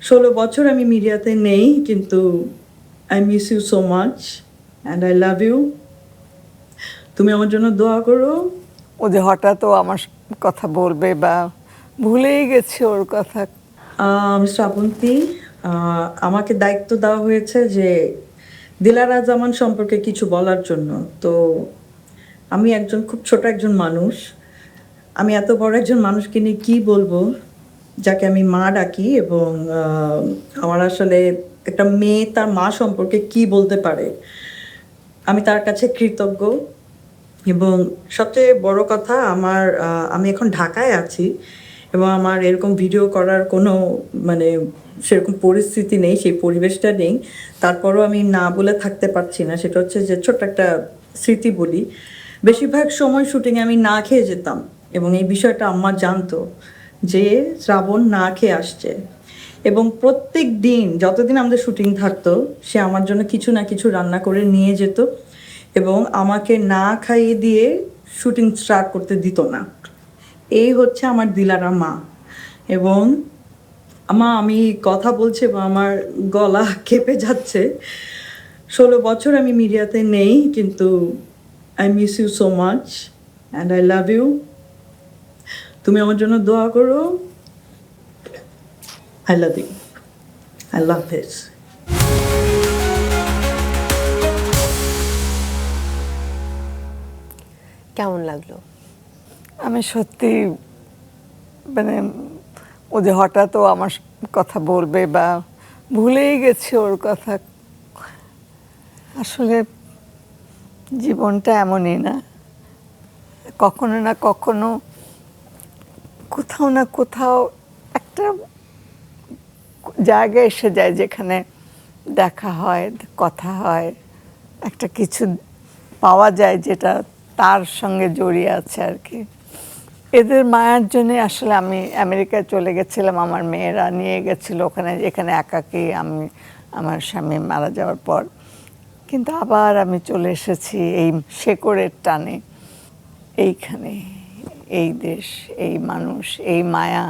16 বছর আমি মিডিয়াতে নেই, কিন্তু I miss you so much and I love you. তুমি আমার জন্য দোয়া করো। ও যে হঠাৎ ও আমার কথা বলবে বা ভুলেই গেছে ওর কথা। শ্রাবন্তী, আমাকে দায়িত্ব দেওয়া হয়েছে যে দিলারা জামান সম্পর্কে কিছু বলার জন্য। তো আমি একজন খুব ছোট একজন মানুষ, আমি এত বড় একজন মানুষকে নিয়ে কী বলবো, যাকে আমি মা ডাকি, এবং আমার আসলে একটা মেয়ে তার মা সম্পর্কে কি বলতে পারে, আমি তার কাছে কৃতজ্ঞ। এবং সবচেয়ে বড় কথা, আমি এখন ঢাকায় আছি এবং আমার এরকম ভিডিও করার কোনো মানে সেরকম পরিস্থিতি নেই, সেই পরিবেশটা নেই। তারপরও আমি না বলে থাকতে পারছি না। সেটা হচ্ছে যে ছোট্ট একটা স্মৃতি বলি। বেশিরভাগ সময় শুটিংয়ে আমি না খেয়ে যেতাম, এবং এই বিষয়টা আম্মা জানতো যে শ্রাবণ না খেয়ে আসছে। এবং প্রত্যেক দিন যতদিন আমাদের শুটিং থাকতো, সে আমার জন্য কিছু না কিছু রান্না করে নিয়ে যেত এবং আমাকে না খাইয়ে দিয়ে শুটিং স্টার্ট করতে দিত না। এই হচ্ছে আমার দিলারা মা। এবং আমি কথা বলছি এবং আমার গলা কেঁপে যাচ্ছে। 16 বছর আমি মিডিয়াতে নেই, কিন্তু I miss you so much and I love you. তুমি আমার জন্য দোয়া করো। I love you. আল্লাহ হাফেজ। কেমন লাগলো? আমি সত্যি মানে ও যে হঠাৎ ও আমার কথা বলবে বা ভুলেই গেছে ওর কথা। আসলে জীবনটা এমনই না, কখনো না কখনো কোথাও না কোথাও একটা জায়গায় এসে যায় যেখানে দেখা হয়, কথা হয়, একটা কিছু পাওয়া যায় যেটা তার সঙ্গে জড়িয়ে আছে আর কি। এদের মায়ার জন্যে আসলে আমি আমেরিকায় চলে গেছিলাম, আমার মেয়েরা নিয়ে গেছিল ওখানে, এখানে একাকী আমি, আমার স্বামী মারা যাওয়ার পর। কিন্তু আবার আমি চলে এসেছি এই শেকড়ের টানে, এইখানে, এই দেশ, এই মানুষ, এই মায়া